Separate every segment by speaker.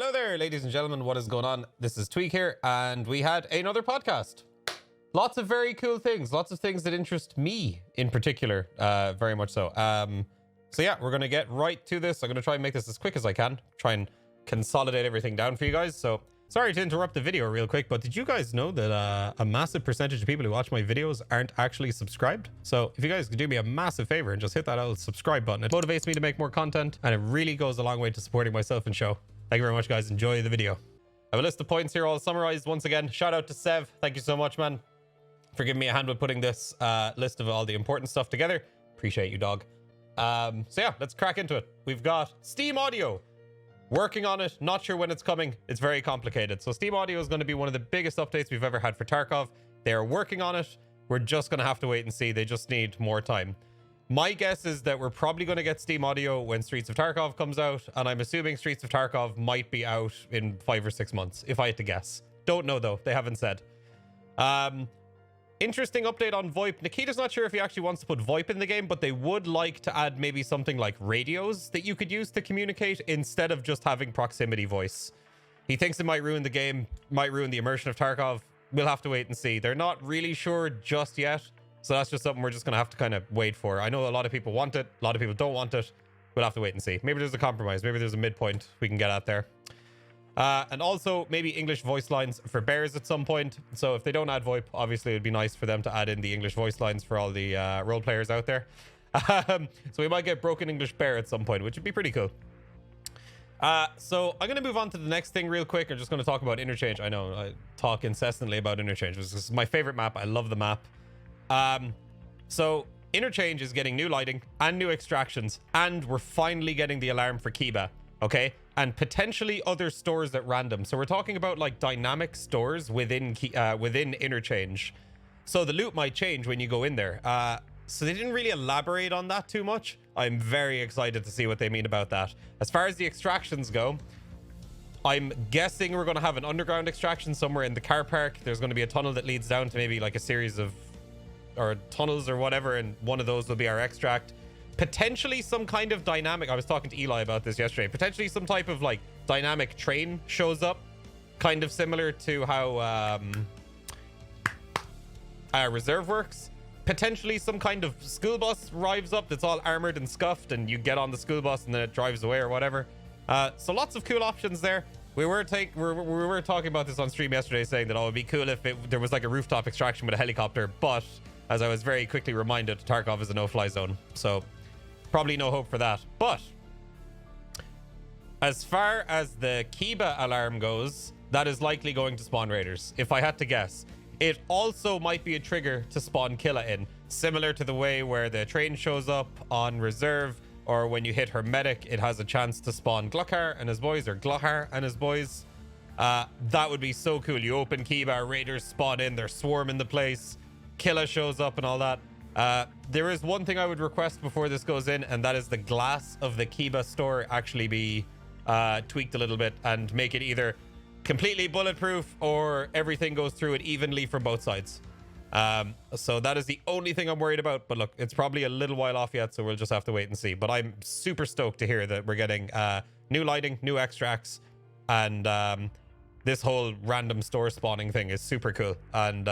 Speaker 1: Hello there, ladies and gentlemen. What is going on? This is TweaK here, and we had another podcast. Lots of very cool things. Lots of things that interest me in particular, very much so. So yeah, we're going to get right to this. I'm going to try and make this as quick as I can. Try and consolidate everything down for you guys. So sorry to interrupt the video real quick, but did you guys know that a massive percentage of people who watch my videos aren't actually subscribed? So if you guys could do me a massive favor and just hit that little subscribe button, it motivates me to make more content, and it really goes a long way to supporting myself and show. Thank you very much, guys. Enjoy the video. I have a list of points here all summarized once again. Shout out to Sev. Thank you so much, man, for giving me a hand with putting this list of all the important stuff together. Appreciate you, dog. So yeah, let's crack into it. We've got Steam Audio. Working on it. Not sure when it's coming. It's very complicated. So Steam Audio is going to be one of the biggest updates we've ever had for Tarkov. They're working on it. We're just going to have to wait and see. They just need more time. My guess is that we're probably going to get Steam Audio when Streets of Tarkov comes out, and I'm assuming Streets of Tarkov might be out in 5 or 6 months, if I had to guess. Don't know, though. They haven't said. Interesting update on VoIP. Nikita's not sure if he actually wants to put VoIP in the game, but they would like to add maybe something like radios that you could use to communicate instead of just having proximity voice. He thinks it might ruin the game, might ruin the immersion of Tarkov. We'll have to wait and see. They're not really sure just yet. So that's just something we're just going to have to kind of wait for. I know a lot of people want it. A lot of people don't want it. We'll have to wait and see. Maybe there's a compromise. Maybe there's a midpoint we can get out there. And also maybe English voice lines for bears at some point. So if they don't add VoIP, obviously it'd be nice for them to add in the English voice lines for all the role players out there. So we might get broken English bear at some point, which would be pretty cool. So I'm going to move on to the next thing real quick. I'm just going to talk about Interchange. I know I talk incessantly about Interchange. This is my favorite map. I love the map. So Interchange is getting new lighting and new extractions, and we're finally getting the alarm for Kiba, okay? And potentially other stores at random. So we're talking about like dynamic stores within Interchange. So the loot might change when you go in there. So they didn't really elaborate on that too much. I'm very excited to see what they mean about that. As far as the extractions go, I'm guessing we're going to have an underground extraction somewhere in the car park. There's going to be a tunnel that leads down to maybe like a series of or tunnels or whatever, and one of those will be our extract. Potentially some kind of dynamic, I was talking to Eli about this yesterday, potentially some type of like dynamic train shows up, kind of similar to how our reserve works. Potentially some kind of school bus arrives up that's all armored and scuffed, and you get on the school bus and then it drives away or whatever. So lots of cool options there. We were talking about this on stream yesterday, saying that it would be cool if there was like a rooftop extraction with a helicopter, but as I was very quickly reminded, Tarkov is a no-fly zone, so probably no hope for that. But as far as the Kiba alarm goes, that is likely going to spawn raiders, if I had to guess. It also might be a trigger to spawn Killa in, similar to the way where the train shows up on reserve, or when you hit Hermetic, it has a chance to spawn Glukhar and his boys, or Glukhar and his boys. That would be so cool. You open Kiba, raiders spawn in, they're swarming the place. Killa shows up and all that. There is one thing I would request before this goes in, and that is the glass of the Kiba store actually be tweaked a little bit and make it either completely bulletproof or everything goes through it evenly from both sides. So that is the only thing I'm worried about. But look, it's probably a little while off yet, so we'll just have to wait and see. But I'm super stoked to hear that we're getting new lighting, new extracts, and this whole random store spawning thing is super cool. And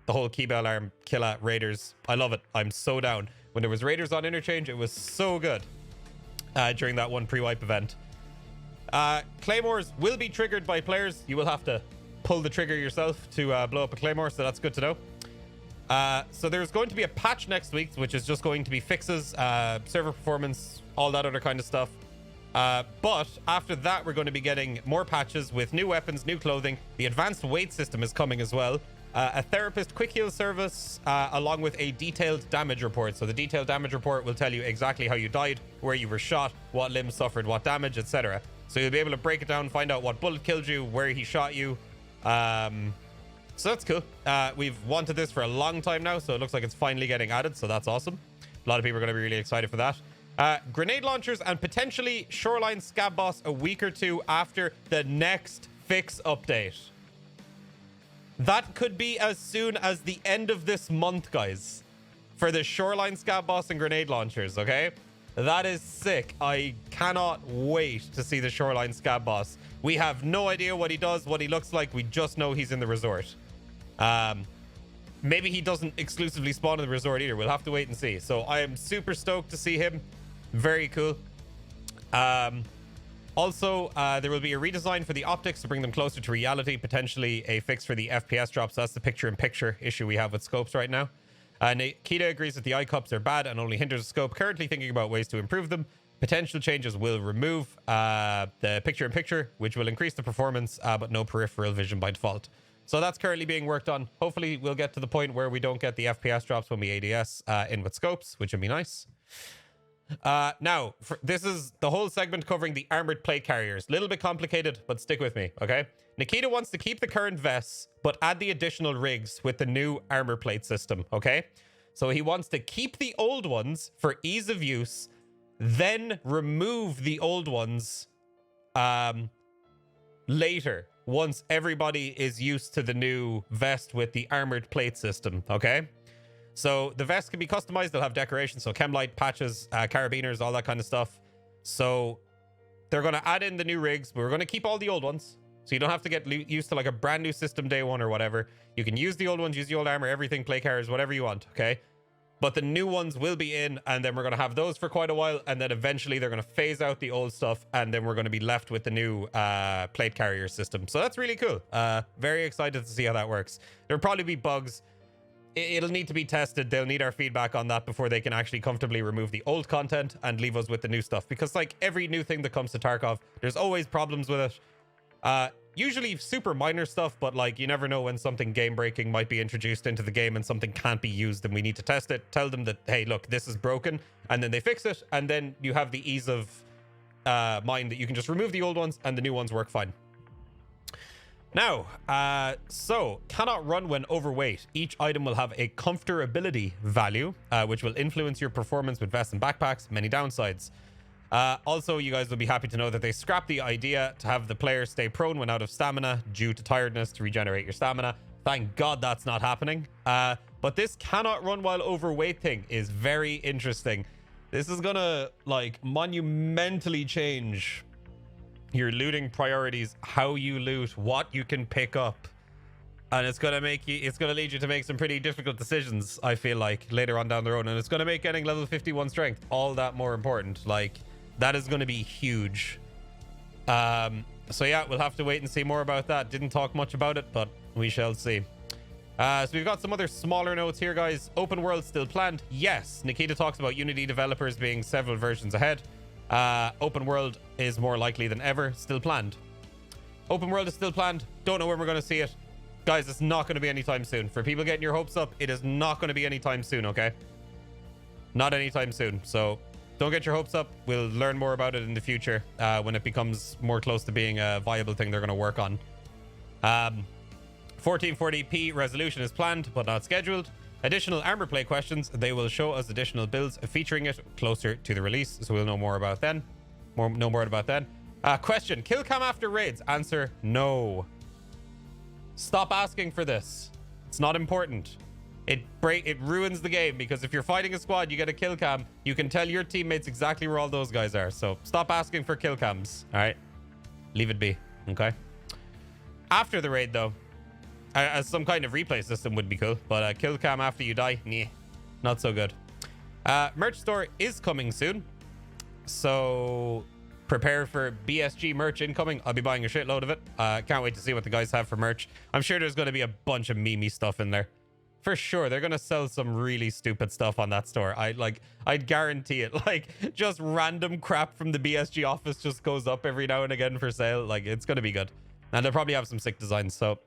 Speaker 1: the whole Kiba alarm, Killa, raiders, I love it. I'm so down. When there was raiders on Interchange, it was so good during that one pre-wipe event. Claymores will be triggered by players. You will have to pull the trigger yourself to blow up a claymore, so that's good to know. So there's going to be a patch next week, which is just going to be fixes, server performance, all that other kind of stuff. But after that, we're going to be getting more patches with new weapons, new clothing. The advanced weight system is coming as well. A therapist quick heal service, along with a detailed damage report. So the detailed damage report will tell you exactly how you died, where you were shot, what limbs suffered what damage, etc. So you'll be able to break it down, find out what bullet killed you, where he shot you. So that's cool. We've wanted this for a long time now, so it looks like it's finally getting added, so that's awesome. A lot of people are going to be really excited for that. Grenade launchers and potentially Shoreline Scab boss a week or two after the next fix update. That could be as soon as the end of this month, guys, for the Shoreline Scab boss and grenade launchers, okay? That is sick. I cannot wait to see the Shoreline Scab boss. We have no idea what he does, what he looks like. We just know he's in the resort. Maybe he doesn't exclusively spawn in the resort either. We'll have to wait and see. So I am super stoked to see him. Very cool. Also, there will be a redesign for the optics to bring them closer to reality, potentially a fix for the FPS drops. That's the picture-in-picture issue we have with scopes right now. Nikita agrees that the eye cups are bad and only hinders the scope. Currently thinking about ways to improve them. Potential changes will remove the picture-in-picture, which will increase the performance, but no peripheral vision by default. So that's currently being worked on. Hopefully, we'll get to the point where we don't get the FPS drops when we ADS in with scopes, which would be nice. Now, this is the whole segment covering the armored plate carriers. Little bit complicated, but stick with me, okay? Nikita wants to keep the current vests, but add the additional rigs with the new armor plate system, okay? So he wants to keep the old ones for ease of use, then remove the old ones later, once everybody is used to the new vest with the armored plate system, okay? So the vest can be customized. They'll have decorations, so chemlight, patches, carabiners, all that kind of stuff. So they're going to add in the new rigs, but we're going to keep all the old ones. So you don't have to get used to like a brand new system day one or whatever. You can use the old ones, use the old armor, everything, plate carriers, whatever you want, okay? But the new ones will be in, and then we're going to have those for quite a while, and then eventually they're going to phase out the old stuff, and then we're going to be left with the new plate carrier system. So that's really cool. Very excited to see how that works. There'll probably be bugs. It'll need to be tested. They'll need our feedback on that before they can actually comfortably remove the old content and leave us with the new stuff. Because like every new thing that comes to Tarkov, there's always problems with it. Usually super minor stuff, but like you never know when something game breaking might be introduced into the game and something can't be used and we need to test it. Tell them that, hey, look, this is broken, and then they fix it, and then you have the ease of mind that you can just remove the old ones and the new ones work fine. Now, so cannot run when overweight. Each item will have a comfortability value, which will influence your performance with vests and backpacks. Many downsides. Also, you guys will be happy to know that they scrapped the idea to have the player stay prone when out of stamina due to tiredness to regenerate your stamina. Thank God that's not happening. But this cannot run while overweight thing is very interesting. This is gonna like monumentally change your looting priorities, how you loot, what you can pick up. And it's gonna make you, it's gonna lead you to make some pretty difficult decisions, I feel like, later on down the road. And it's gonna make getting level 51 strength all that more important. Like, that is gonna be huge. So yeah, we'll have to wait and see more about that. Didn't talk much about it, but we shall see. So we've got some other smaller notes here, guys. Open world still planned? Yes. Nikita talks about Unity developers being several versions ahead. Open world is more likely than ever. Still planned. Open world is still planned. Don't know when we're going to see it. Guys, it's not going to be anytime soon. For people getting your hopes up, it is not going to be anytime soon, okay? Not anytime soon. So don't get your hopes up. We'll learn more about it in the future when it becomes more close to being a viable thing they're going to work on. 1440p resolution is planned, but not scheduled. Additional armor plate questions. They will show us additional builds featuring it closer to the release, so we'll know more about then. Know more about then. Question: kill cam after raids? Answer: no. Stop asking for this. It's not important. It ruins the game, because if you're fighting a squad, you get a kill cam, you can tell your teammates exactly where all those guys are. So stop asking for kill cams. All right, leave it be. Okay. After the raid, though, as some kind of replay system would be cool, but kill cam after you die, nah, not so good. Merch store is coming soon, so prepare for BSG merch incoming. I'll be buying a shitload of it. Can't wait to see what the guys have for merch. I'm sure there's going to be a bunch of memey stuff in there. For sure, they're going to sell some really stupid stuff on that store. I'd guarantee it. Like, just random crap from the BSG office just goes up every now and again for sale. Like, it's going to be good. And they'll probably have some sick designs, so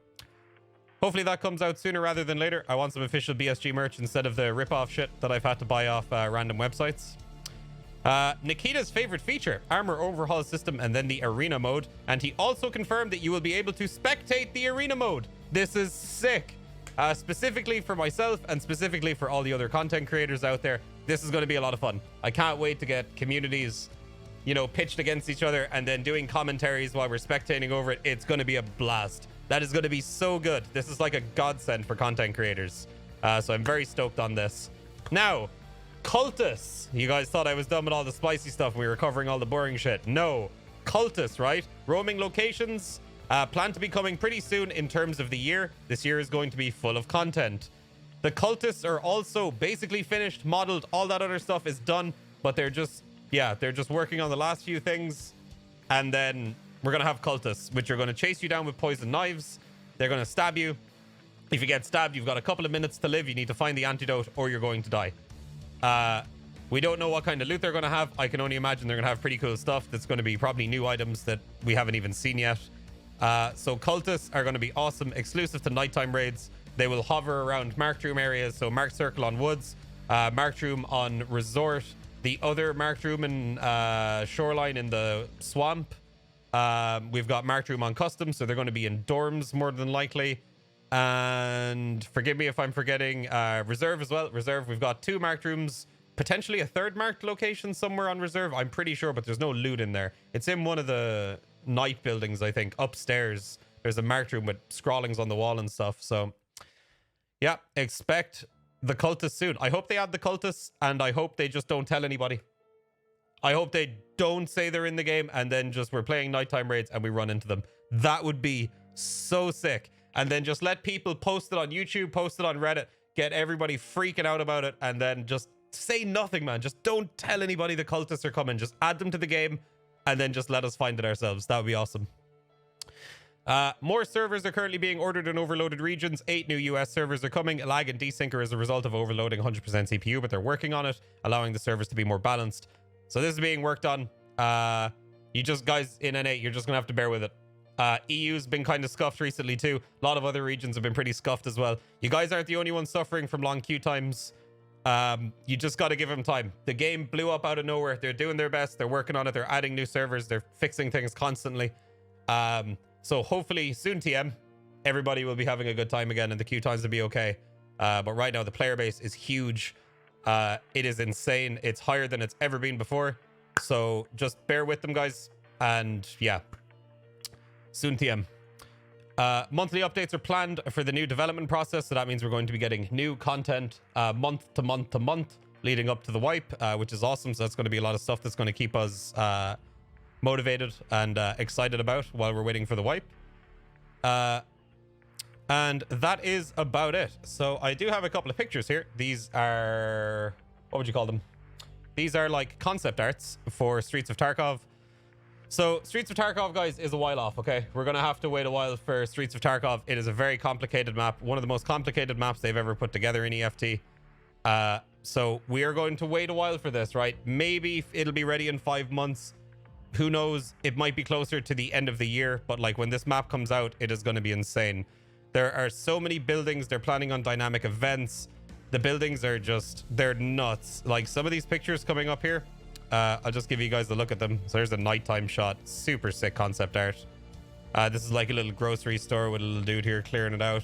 Speaker 1: hopefully that comes out sooner rather than later. I want some official BSG merch instead of the rip-off shit that I've had to buy off random websites. Nikita's favorite feature, armor overhaul system and then the arena mode. And he also confirmed that you will be able to spectate the arena mode. This is sick. Specifically for myself and specifically for all the other content creators out there. This is going to be a lot of fun. I can't wait to get communities, you know, pitched against each other and then doing commentaries while we're spectating over it. It's going to be a blast. That is going to be so good. This is like a godsend for content creators. So I'm very stoked on this. Now, Cultists. You guys thought I was done with all the spicy stuff. We were covering all the boring shit. No. Cultists, right? Roaming locations. Plan to be coming pretty soon in terms of the year. This year is going to be full of content. The Cultists are also basically finished, modeled. All that other stuff is done. But they're just, yeah, they're just working on the last few things. And then we're going to have Cultists, which are going to chase you down with poison knives. They're going to stab you. If you get stabbed, you've got a couple of minutes to live. You need to find the antidote or you're going to die. We don't know what kind of loot they're going to have. I can only imagine they're going to have pretty cool stuff. That's going to be probably new items that we haven't even seen yet. So Cultists are going to be awesome, exclusive to nighttime raids. They will hover around marked room areas. So marked circle on woods, marked room on resort, the other marked room in shoreline in the swamp. We've got marked room on custom, so they're going to be in dorms more than likely. And forgive me if I'm forgetting reserve as well. Reserve, we've got 2 marked rooms, potentially a 3rd marked location somewhere on reserve. I'm pretty sure, but there's no loot in there. It's in one of the night buildings, I think, upstairs. There's a marked room with scrawlings on the wall and stuff. So yeah, expect the Cultists soon. I hope they add the Cultists, and I hope they just don't tell anybody. I hope they don't say they're in the game and then just we're playing nighttime raids and we run into them. That would be so sick. And then just let people post it on YouTube, post it on Reddit, get everybody freaking out about it, and then just say nothing, man. Just don't tell anybody the Cultists are coming. Just add them to the game and then just let us find it ourselves. That would be awesome. More servers are currently being ordered in overloaded regions. 8 new US servers are coming. Lag and desync are as a result of overloading 100% CPU, but they're working on it, allowing the servers to be more balanced. So this is being worked on. You just, guys in N8, you're just going to have to bear with it. EU's been kind of scuffed recently too. A lot of other regions have been pretty scuffed as well. You guys aren't the only ones suffering from long queue times. You just got to give them time. The game blew up out of nowhere. They're doing their best. They're working on it. They're adding new servers. They're fixing things constantly. So hopefully soon, TM, everybody will be having a good time again and the queue times will be okay. But right now the player base is huge. It is insane. It's higher than it's ever been before. So just bear with them, guys. And yeah, soon TM. Monthly updates are planned for the new development process. So that means we're going to be getting new content month to month to month leading up to the wipe, which is awesome. So that's going to be a lot of stuff that's going to keep us motivated and excited about while we're waiting for the wipe. And that is about it. So I do have a couple of pictures here. These are, what would you call them? These are like concept arts for Streets of Tarkov. So Streets of Tarkov, guys, is a while off, okay? We're going to have to wait a while for Streets of Tarkov. It is a very complicated map. One of the most complicated maps they've ever put together in EFT. So we are going to wait a while for this, right? Maybe it'll be ready in 5 months. Who knows? It might be closer to the end of the year. But like when this map comes out, it is going to be insane. There are so many buildings. They're planning on dynamic events. The buildings are just, they're nuts. Like some of these pictures coming up here. I'll just give you guys a look at them. So there's a nighttime shot. Super sick concept art. This is like a little grocery store with a little dude here clearing it out.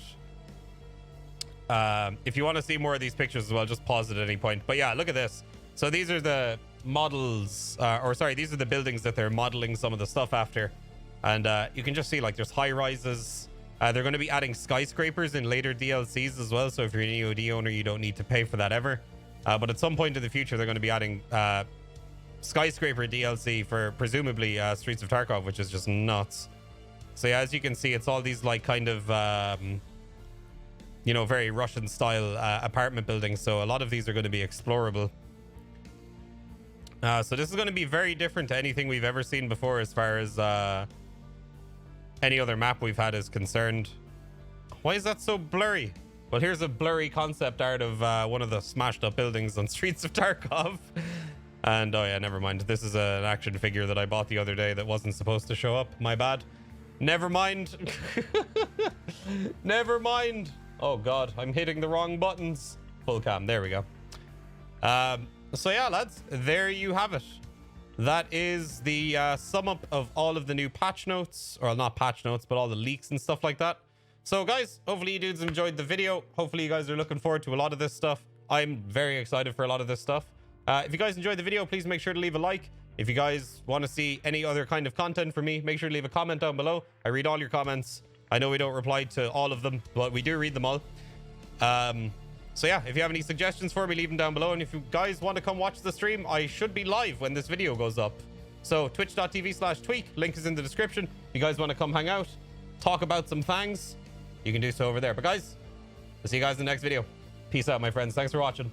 Speaker 1: If you want to see more of these pictures as well, just pause it at any point. But yeah, look at this. So these are the models, or sorry, these are the buildings that they're modeling some of the stuff after. And you can just see like there's high rises. They're going to be adding skyscrapers in later DLCs as well. So if you're an EOD owner, you don't need to pay for that ever. But at some point in the future, they're going to be adding skyscraper DLC for presumably Streets of Tarkov, which is just nuts. So yeah, as you can see, it's all these like kind of you know, very Russian style apartment buildings. So a lot of these are going to be explorable. So this is going to be very different to anything we've ever seen before as far as any other map we've had is concerned. Why is that so blurry? Well, here's a blurry concept art of one of the smashed up buildings on Streets of Tarkov. And oh yeah, never mind. This is an action figure that I bought the other day that wasn't supposed to show up. My bad. Never mind. Never mind. Oh god, I'm hitting the wrong buttons. Full cam. There we go. So yeah, lads, there you have it. That is the sum up of all of the new patch notes, or not patch notes, but all the leaks and stuff like that. So guys, hopefully you dudes enjoyed the video. Hopefully you guys are looking forward to a lot of this stuff. I'm very excited for a lot of this stuff. If you guys enjoyed the video, please make sure to leave a like. If you guys want to see any other kind of content from me, make sure to leave a comment down below. I read all your comments. I know we don't reply to all of them, but we do read them all. So yeah, if you have any suggestions for me, leave them down below. And if you guys want to come watch the stream, I should be live when this video goes up. So twitch.tv/TweaK, link is in the description. If you guys want to come hang out, talk about some things, you can do so over there. But guys, I'll see you guys in the next video. Peace out, my friends. Thanks for watching.